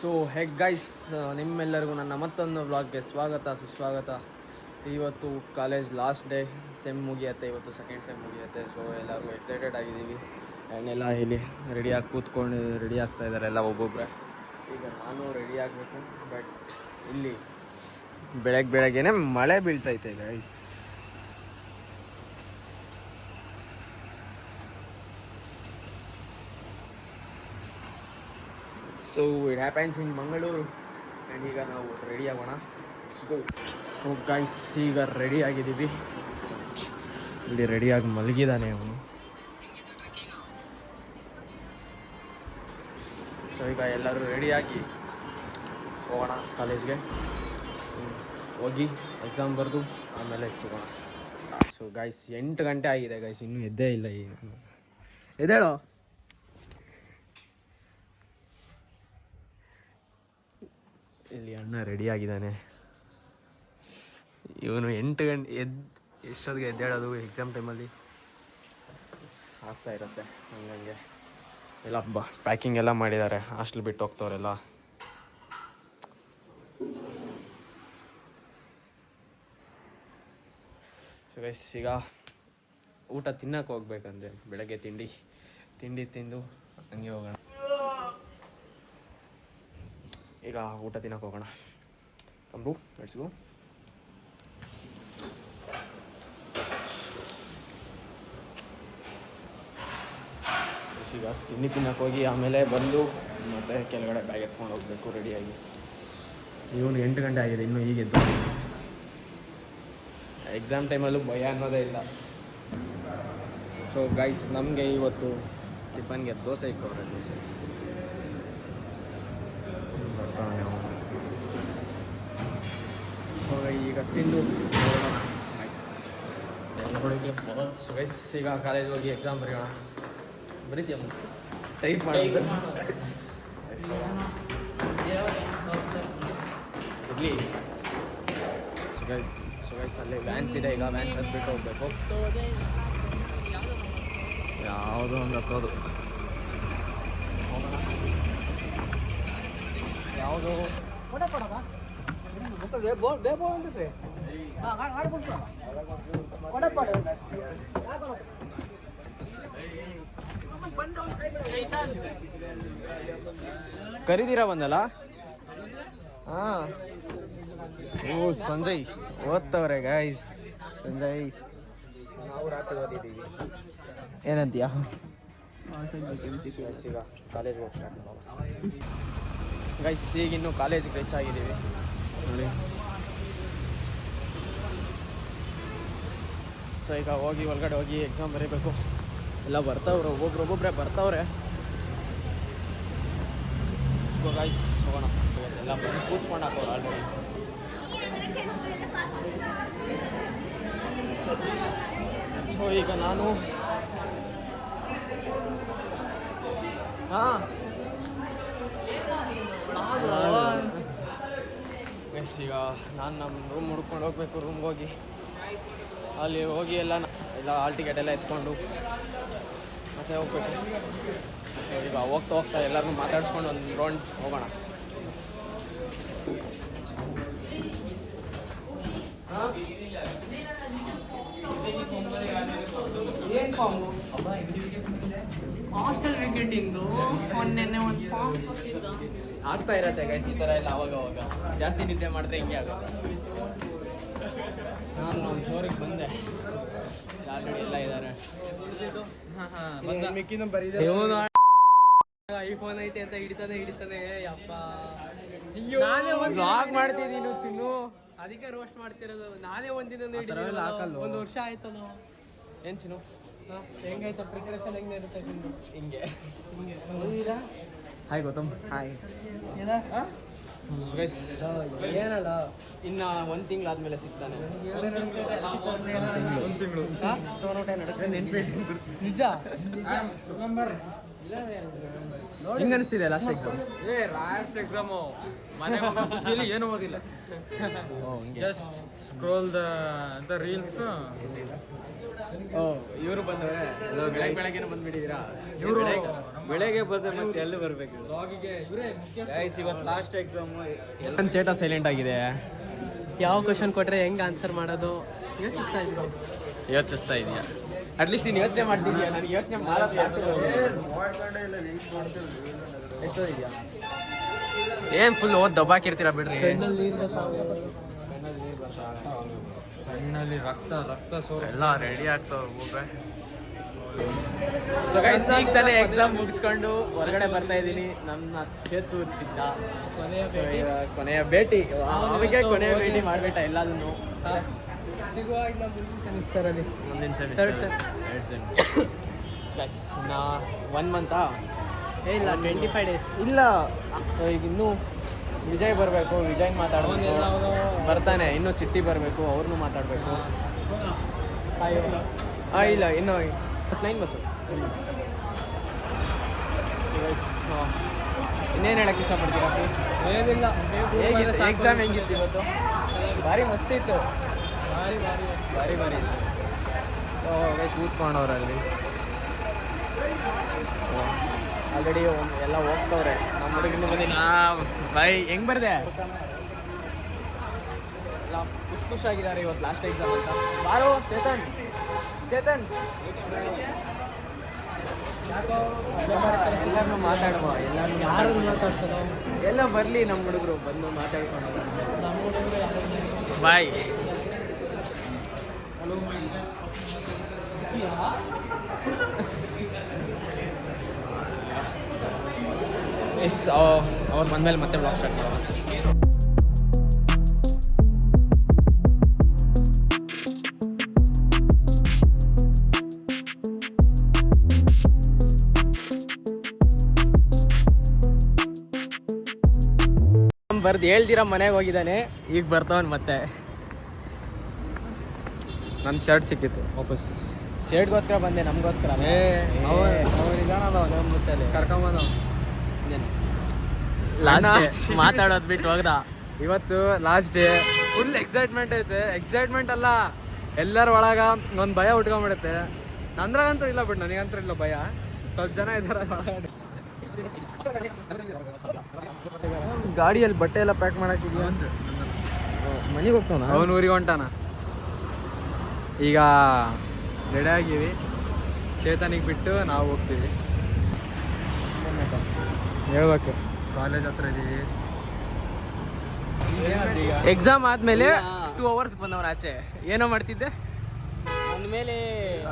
So ಹೆಗ್ guys, ನಿಮ್ಮೆಲ್ಲರಿಗೂ ನನ್ನ ಮತ್ತೊಂದು ವ್ಲಾಗ್ಗೆ ಸ್ವಾಗತ ಸುಸ್ವಾಗತ. ಇವತ್ತು ಕಾಲೇಜ್ ಲಾಸ್ಟ್ ಡೇ, ಸೆಮ್ ಮುಗಿಯತ್ತೆ. ಇವತ್ತು ಸೆಕೆಂಡ್ ಸೆಮ್ ಮುಗಿಯತ್ತೆ. ಸೊ ಎಲ್ಲರಿಗೂ ಎಕ್ಸೈಟೆಡ್ ಆಗಿದ್ದೀವಿ. ಎಲ್ಲ ಇಲ್ಲಿ ರೆಡಿಯಾಗಿ ಕೂತ್ಕೊಂಡು ರೆಡಿ ಆಗ್ತಾ ಇದ್ದಾರೆ ಎಲ್ಲ ಒಬ್ಬೊಬ್ಬರೇ. ಈಗ ನಾನು ರೆಡಿ ಆಗಬೇಕು. ಬಟ್ ಇಲ್ಲಿ ಬೆಳಗ್ಗೆನೆ ಮಳೆ ಬೀಳ್ತೈತೆ guys. So it happens in Mangaluru. And ಈಗ ನಾವು ರೆಡಿ ಆಗೋಣ. ಸೊ ಗೈಸ್, ಈಗ ರೆಡಿ ಆಗಿದ್ದೀವಿ. ಇಲ್ಲಿ ರೆಡಿಯಾಗಿ ಮಲಗಿದ್ದಾನೆ ಅವನು. ಸೊ ಈಗ ಎಲ್ಲರೂ ರೆಡಿಯಾಗಿ ಹೋಗೋಣ ಕಾಲೇಜ್ಗೆ. ಹೋಗಿ ಎಕ್ಸಾಮ್ ಬರೆದು ಆಮೇಲೆ ಸಿಗೋಣ. ಸೊ ಗೈಸ್, 8 ಗಂಟೆ ಆಗಿದೆ ಗೈಸ್, ಇನ್ನೂ ಎದ್ದೇ ಇಲ್ಲ. ಈಗ ಎದ್ದೇಳೋ. ಇಲ್ಲಿ ಅಣ್ಣ ರೆಡಿ ಆಗಿದ್ದಾನೆ. ಇವನು 8 ಗಂಟೆ ಎಷ್ಟೊತ್ತಿಗೆ ಎದ್ದೇಳೋದು ಎಕ್ಸಾಮ್ ಟೈಮಲ್ಲಿ ಆಗ್ತಾ ಇರುತ್ತೆ. ಹಂಗಂಗೆ ಎಲ್ಲ ಪ್ಯಾಕಿಂಗ್ ಎಲ್ಲ ಮಾಡಿದ್ದಾರೆ. ಹಾಸ್ಟೆಲ್ ಬಿಟ್ಟು ಹೋಗ್ತವ್ರೆಲ್ಲ. ಸೊ ಗೈಸ್, ಈಗ ಊಟ ತಿನ್ನಕ್ಕೆ ಹೋಗ್ಬೇಕಂದ್ರೆ ಬೆಳಗ್ಗೆ ತಿಂಡಿ ತಿಂದು ಹಂಗೆ ಹೋಗೋಣ. ಈಗ ಊಟ ತಿನ್ನಕ್ಕೆ ಹೋಗೋಣ. ಕಂಬು ಲೆಟ್ಸ್ ಗೋ. ಈಗ ತಿಂಡಿ ತಿನ್ನಕ್ಕೆ ಹೋಗಿ ಆಮೇಲೆ ಬಂದು ಮತ್ತೆ ಕೆಳಗಡೆ ಬ್ಯಾಗ್ ಎತ್ಕೊಂಡು ಹೋಗ್ಬೇಕು ರೆಡಿಯಾಗಿ. ಇವನು 8 ಗಂಟೆ ಆಗಿದೆ, ಇನ್ನೂ ಈಗ ಎದ್ದು. ಎಕ್ಸಾಮ್ ಟೈಮಲ್ಲೂ ಭಯ ಅನ್ನೋದೇ ಇಲ್ಲ. ಸೊ ಗೈಸ್, ನಮಗೆ ಇವತ್ತು ಟಿಫನ್ಗೆ ದೋಸೆ ಇಕ್ಕವ್ರೆ. ದೋಸೆ ಈಗ ತಿಂದು ಸೊ ಗೈಸ್, ಈಗ ಕಾಲೇಜ್ ಹೋಗಿ ಎಕ್ಸಾಮ್ ಬರೆಯೋಣ. ಬರೀತೀಯ ಟೈಪ್ ಮಾಡಿ ಇರಲಿ. ಸೊ ಗೈಸ್, ಅಲ್ಲೇ ವ್ಯಾನ್ಸ್ ಇದೆ. ಈಗ ವ್ಯಾನ್ಸ್ ಹತ್ಬಿಟ್ಟು ಹೋಗ್ಬೇಕು. ಯಾವುದೋ ಒಂದು ಹತ್ತೋದು. ಯಾವುದೋ ಕರೀದಿರಾ ಬಂದಲ್ಲ. ಹಾಂ, ಓ ಸಂಜಯ್ ಓದ್ತವ್ರೆ ಗೈಸ್. ಸಂಜಯ್, ನಾವು ರಾತ್ರಿ ಓದಿದ್ದೀವಿ. ಏನಂತೀಯ? ಈಗ ಕಾಲೇಜ್ ಹೋಗಿ ಸ್ಟಾರ್ಟ್ ಮಾಡೋಣ ಗೈಸ್. ಈಗ ಇನ್ನೂ ಕಾಲೇಜಿಗೆ ರೀಚ್ ಆಗಿದ್ದೀವಿ ನೋಡಿ. ಸೊ ಈಗ ಹೋಗಿ ಒಳಗಡೆ ಹೋಗಿ ಎಕ್ಸಾಮ್ ಬರೀಬೇಕು. ಎಲ್ಲ ಬರ್ತಾವ್ರೆ, ಒಬ್ಬೊಬ್ಬರೇ ಬರ್ತಾವ್ರೆ. ಸೊ ಗೈಸ್, ಹೋಗೋಣ. ಎಲ್ಲ ಬಂದು ಕೂತ್ಕೊಂಡು ಹಾಕೋರು ಆಲ್ರೆಡಿ. ಸೊ ಈಗ ನಾನು ಎಸ್ ಈಗ ನಾನು ನಮ್ಮ ರೂಮ್ ಹುಡ್ಕೊಂಡು ಹೋಗ್ಬೇಕು. ರೂಮ್ಗೆ ಹೋಗಿ ಅಲ್ಲಿ ಹೋಗಿ ಎಲ್ಲ ಹಾಲ್ ಟಿಕೆಟ್ ಎಲ್ಲ ಎತ್ಕೊಂಡು ಮತ್ತೆ ಹೋಗ್ಬೇಕು. ಸೊ ಈಗ ಹೋಗ್ತಾ ಎಲ್ಲರನ್ನೂ ಮಾತಾಡ್ಸ್ಕೊಂಡು ಒಂದು ರೌಂಡ್ ಹೋಗೋಣ. ಏನು ಫಾರ್ಮು? ಹಾಸ್ಟೆಲ್ ವಿಕೆಟಿಂದು ಮೊನ್ನೆ ಒಂದು ಫಾರ್ಮ್ ಆಗ್ತಾ ಇರತ್ತೆ ಗೈಸ್. ಈ ಥರ ಎಲ್ಲ ಅವಾಗ ಜಾಸ್ತಿ ನಿದ್ದೆ ಮಾಡಿದ್ರೆ ಹಿಂಗೆ ಆಗುತ್ತೆ. ನಾನು ನಮ್ಮ ಫ್ಲೋರಿಗೆ ಬಂದೆ. ಆಲ್ರೆಡಿ ಎಲ್ಲ ಇದ್ದಾರೆ. ಐಫೋನ್ ಐತೆ ಅಂತ ಹಿಡಿತಾನೆ. ಯಪ್ಪ, ನಾನೇ ವ್ಲಾಗ್ ಮಾಡ್ತಿದ್ದೀನಿ ಚಿನ್ನು, ಅದಕ್ಕೆ ರೋಸ್ಟ್ ಮಾಡ್ತಿರೋದು. ನಾನೇ ಒಂದಿನೊಂದು ಒಂದು ವರ್ಷ ಆಯ್ತಲ್ಲ. ಏನು ಚಿನ್ನು, ಹೆಂಗಾಯ್ತು ಪ್ರಿಪ್ರೇಷನ್? ಹೆಂಗೆ ಇರುತ್ತೆ ಹಿಂಗೆ? ಹಾಯ್ ಗೌತಮ್. ಹಾಯ್. ಏನಲ್ಲ, ಇನ್ನು 1 ತಿಂಗಳಾದ್ಮೇಲೆ ಸಿಗ್ತಾನೆ. 1 ತಿಂಗಳು ನಿಜ. ಹಿಂಗ ಅನಿಸ್ತಿದೆ ಲಾಸ್ಟ್ ಎಕ್ಸಾಮು ಮನೆ ಖುಷಿಯಲ್ಲಿ ಏನು ಓದಿಲ್ಲ. Just scroll the reels. ಇವರು ಬಂದವ್ರೆ ಬೆಳಗ್ಗೆ ಬಂದ್ಬಿಟ್ಟಿದ್ದೀರಾ? ಇವರು ಬೆಳಗ್ಗೆ ಬಂದ್ರೆ ಮತ್ತೆ ಎಲ್ಲಿ ಬರ್ಬೇಕು ಗೈಸ್ ಇವತ್ತು ಲಾಸ್ಟ್ ಎಕ್ಸಾಮ್ ನನ್ನ ಚೇಟ ಸೈಲೆಂಟ್ ಆಗಿದೆ. ಯಾವ ಕ್ವಶನ್ ಕೊಟ್ರೆ ಹೆಂಗ್ ಆನ್ಸರ್ ಮಾಡೋದು ಯೋಚಿಸ್ತಾ ಇದೆಯಾ? ಅಟ್ಲೀಸ್ಟ್ ನೀನು ಯೋಚನೆ ಮಾಡ್ತಿದ್ಯಾ? ನನಗೆ ಯೋಚನೆ ಮಾಡೋದು ಎಷ್ಟೋ ಇದೆಯಾ? ಏನು ಫುಲ್ ಓದ್ ದಬ್ಬಾಕಿರ್ತೀರಾ ಬಿಡ್ರಿ. ಕಣ್ಣಲ್ಲಿ ರಕ್ತ ಸೋರು ಎಲ್ಲ ರೆಡಿ ಆಗ್ತಾವ ಹೋಗ್ರೆ. ಸೊ ಗೈಸ್ ಈಗ ತಾನೇ ಎಕ್ಸಾಮ್ ಮುಗಿಸ್ಕೊಂಡು ಹೊರಗಡೆ ಬರ್ತಾ ಇದ್ದೀನಿ. ನನ್ನ ಚೇತು ಸಿದ್ಧ ಕೊನೆಯ ಭೇಟಿ, ಅವಿಗೆ ಕೊನೆಯ ಭೇಟಿ ಮಾಡ್ಬೇಟ ಎಲ್ಲದನ್ನು ಮುಂದಿನ ಸೆಮಿಸ್ಟರ್ 2 ಸೆಮ್. ನಾ 1 ಮಂತಾ ಇಲ್ಲ 25 days ಇಲ್ಲ. ಸೊ ಈಗ ಇನ್ನೂ ವಿಜಯ್ ಬರಬೇಕು, ವಿಜಯ್ ಮಾತಾಡ್ಬೇಕು, ಬರ್ತಾನೆ. ಇನ್ನೂ ಚಿಟ್ಟಿ ಬರಬೇಕು, ಅವ್ರನ್ನೂ ಮಾತಾಡಬೇಕು. ಇಲ್ಲ ಇನ್ನೂ ಲೈನ್ ಬಸ್ಸು. ಇನ್ನೇನು ಹೇಳಕ್ಕೆ ಇಷ್ಟಪಡ್ತೀರಾ? ಏನಿಲ್ಲ, ಹೇಗಿತ್ತು ಎಕ್ಸಾಮ್? ಹೆಂಗಿತ್ತು ಇವತ್ತು? ಭಾರಿ ಮಸ್ತ್ ಇತ್ತು, ಭಾರಿ ಇತ್ತು. ಕೂತ್ಕೊಂಡವ್ರಲ್ಲಿ ಆಲ್ರೆಡಿ ಎಲ್ಲ ಹೋಗ್ತವ್ರೆ. ನಮ್ಮ ಹುಡುಗಿನ ಬಂದಿಲ್ಲ. ಬಾಯ್ ಹೆಂಗ್ ಬರ್ದೆ? ಎಲ್ಲ ಖುಷಿಯಾಗಿದ್ದಾರೆ ಇವತ್ತು ಲಾಸ್ಟ್ ಎಕ್ಸಾಮ್ ಅಂತ. ಬಾರೋ ಚೇತನ್ ಎಲ್ಲರನ್ನೂ ಮಾತಾಡುವ. ಯಾರು ಮಾತಾಡ್ಸೋದು? ಎಲ್ಲ ಬರಲಿ ನಮ್ಮ ಹುಡುಗರು ಬಂದು ಮಾತಾಡ್ಕೊಂಡು. ಬಾಯ್. ಎಸ್ ಅವ್ರು ಬಂದಮೇಲೆ ಮತ್ತೆ ಬ್ಲಾಗ್ ಸ್ಟಾರ್ಟ್ ಮಾಡೋಣ. ಬರ್ದು ಹೇಳ್ದಿರ ಮನೆಗೆ ಹೋಗಿದ್ದಾನೆ, ಈಗ ಬರ್ತಾವನ್ ಮತ್ತೆ. ನನ್ನ ಶರ್ಟ್ ಸಿಕ್ಕಿತ್ತು ವಾಪಸ್. ಶರ್ಟ್ಗೋಸ್ಕರ ಬಂದೆ, ನಮಗೋಸ್ಕರ. ಕರ್ಕೊಂಬಂದ ಲಾಸ್ಟ್ ಮಾತಾಡೋದು ಬಿಟ್ಟು ಹೋಗ್ದ. ಇವತ್ತು ಲಾಸ್ಟ್ ಡೇ, ಫುಲ್ ಎಕ್ಸೈಟ್ಮೆಂಟ್ ಐತೆ. ಎಕ್ಸೈಟ್ಮೆಂಟ್ ಅಲ್ಲ, ಎಲ್ಲರ ಒಳಗ ಒಂದು ಭಯ ಉಟ್ಕೊಂಡ್ಬಿಡುತ್ತೆ. ನಂದ್ರಾಗಂತೂ ಇಲ್ಲ ಬಿಟ್ಟು, ನನಗಂತೂ ಇಲ್ಲ ಭಯ. ಸ್ವಲ್ಪ ಜನ ಇದ್ದಾರೆ ಗಾಡಿಯಲ್ಲಿ ಬಟ್ಟೆ ಎಲ್ಲ ಪ್ಯಾಕ್ ಮಾಡಾಕಿದ್ಯಾ? ಮನೆಗೆ ಹೋಗ್ತಾನ ಅವನು ಊರಿಗೆ ಹೊಂಟಾನ. ಈಗ ರೆಡಿ ಆಗಿವಿ, ಚೇತನಿಗೆ ಬಿಟ್ಟು ನಾವು ಹೋಗ್ತೀವಿ. ಹೇಳ್ಬೇಕು, ಕಾಲೇಜ್ ಹತ್ರ ಇದ್ದೀವಿ. ಎಕ್ಸಾಮ್ ಆದ್ಮೇಲೆ 2 hours ಬಂದವ್ರು ಆಚೆ. ಏನೋ ಮಾಡ್ತಿದ್ದೆ? ನನ್ನ ಮೇಲೆ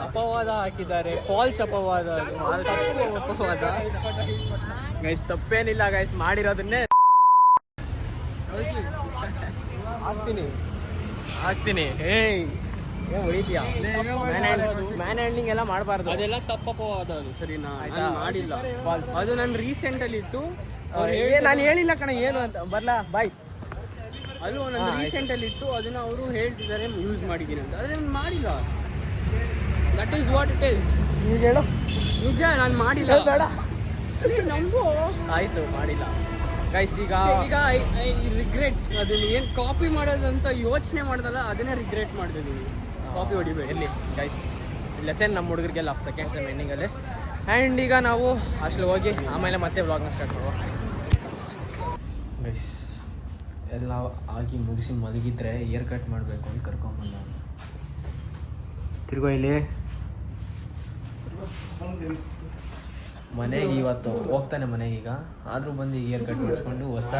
ಅಪವಾದ ಹಾಕಿದ್ದಾರೆ, ಫಾಲ್ಸ್ ಅಪವಾದ. ಗೈಸ್ ತಪ್ಪೇನಿಲ್ಲ ಗೈಸ್, ಮಾಡಿರೋದನ್ನೇ ಹಾಕ್ತೀನಿ. ಏಯ್ ಹೊಡಿತೀಯಾ? ಮ್ಯಾನ್ ಹ್ಯಾಂಡ್ಲಿಂಗ್ ಎಲ್ಲ ಮಾಡಬಾರ್ದು, ಅದೆಲ್ಲ ತಪ್ಪಪವಾದ. ಅದು ಸರಿನಾ? ಆಯ್ತಾ? ಮಾಡಿಲ್ಲ. False. ಅದು ನಾನು ರೀಸೆಂಟ್ ಅಲ್ಲಿ ಇತ್ತು. ನಾನು ಹೇಳಿಲ್ಲ ಕಣ ಏನು ಅಂತ. ಬರ್ಲಾ ಬಾಯ್. ಅದು ನನ್ನ ರೀಸೆಂಟ್ ಅಲ್ಲಿ ಇತ್ತು, ಅದನ್ನ ಅವರು ಹೇಳ್ತಿದ್ದಾರೆ ಯೂಸ್ ಮಾಡಿದ್ದೀನಿ ಅಂತ. ಆದ್ರೆ ನಾನು ಮಾಡಿಲ್ಲ. That is what it is. ಈಗ ಹೇಳು. ನಿಜ, ನಾನು ಮಾಡಿಲ್ಲ. ಬೇಡ ನಂಬು. ಆಯ್ತು, ಮಾಡಿಲ್ಲ ಗೈಸ್. ಈಗ ಐ ರಿಗ್ರೆಟ್. ಅದನ್ನ ಏನು ಕಾಪಿ ಮಾಡೋದಂತ ಯೋಚನೆ ಮಾಡ್ದಲ್ಲ, ಅದನ್ನೇ ರಿಗ್ರೆಟ್ ಮಾಡ್ತಿದ್ದೀನಿ. ಕಾಪಿ ಹೊಡಿಬೇಡಿ. ಇರಲಿ ಗೈಸ್, ಲೆಸನ್ ನಮ್ಮ ಹುಡುಗರಿಗೆಲ್ಲ 2nd ಸೆಮ್ ಎಂಡಿಂಗಲ್ಲಿ. ಆ್ಯಂಡ್ ಈಗ ನಾವು ಅಷ್ಟು ಹೋಗಿ ಆಮೇಲೆ ಮತ್ತೆ ವ್ಲಾಗ್ನ ಸ್ಟಾರ್ಟ್ ಮಾಡುವ ಗೈಸ್. ಎಲ್ಲ ಆಗಿ ಮುಗಿಸಿ ಮಲಗಿದ್ರೆ ಏರ್ ಕಟ್ ಮಾಡಬೇಕು ಅಂತ ಕರ್ಕೊಂಬಂದ. ತಿರ್ಗೋ ಇಲ್ಲಿ ಮನೆಗೆ ಇವತ್ತು ಹೋಗ್ತಾನೆ ಮನೆಗೀಗ. ಆದರೂ ಬಂದು ಈಗ ಏರ್ ಕಟ್ ಮಾಡಿಸ್ಕೊಂಡು ಹೊಸ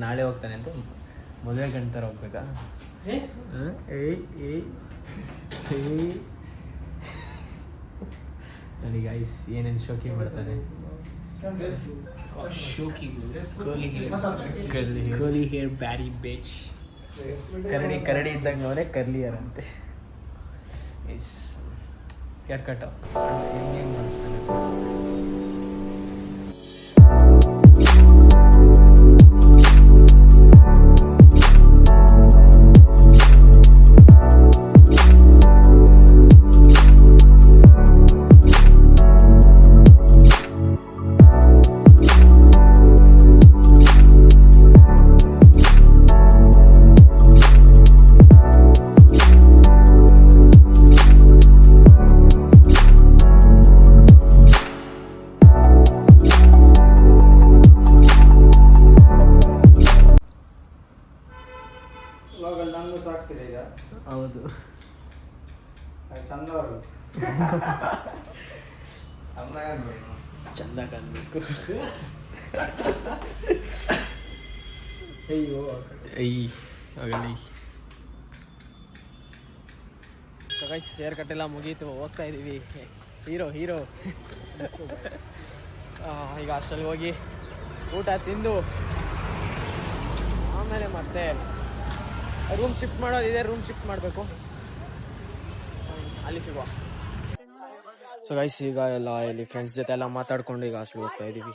ನಾಳೆ ಹೋಗ್ತಾನೆ ಅಂತ ಮದುವೆ ಗಂಟರ ಹೋಗ್ಬೇಕಾ? ನೋಡಿ ಗೈಸ್ ಏನೇನು ಶೋಕಿ ಮಾಡ್ತಾನೆ. curly hair batty bitch. ಕರಡಿ ಇದ್ದಂಗೆ ಅವನೇ ಕರ್ಲಿ ಹೇರ್ ಅಂತೆ. ಹೇರ್ ಕಟ್ ಹೆಂಗೆ ಮಾಡಿಸ್ತಾನೆ. ಹೌದು ಚಂದ ಕಾಣಬೇಕು. ಅಯ್ಯೋ ಆಗಲಿ. ಸೊ ಗೈಸ್ ಸೇರ್ ಕಟ್ಟೆಲ್ಲ ಮುಗೀತು, ಹೋಗ್ತಾ ಇದ್ದೀವಿ. ಹೀರೋ ಈಗ ಹಾಸ್ಟೆಲ್ಗೆ ಹೋಗಿ ಊಟ ತಿಂದು ಆಮೇಲೆ ಮತ್ತೆ ರೂಮ್ ಶಿಫ್ಟ್ ಮಾಡೋದಿದೆ, ರೂಮ್ ಶಿಫ್ಟ್ ಮಾಡಬೇಕು, ಅಲ್ಲಿ ಸಿಗುವ. ಸೊ ಗೈಸ್ ಈಗ ಎಲ್ಲ ಇಲ್ಲಿ ಫ್ರೆಂಡ್ಸ್ ಜೊತೆ ಎಲ್ಲ ಮಾತಾಡ್ಕೊಂಡು ಈಗ ಹಾಸ್ಟೆಲ್ಗೆ ಹೋಗ್ತಾ ಇದ್ದೀವಿ.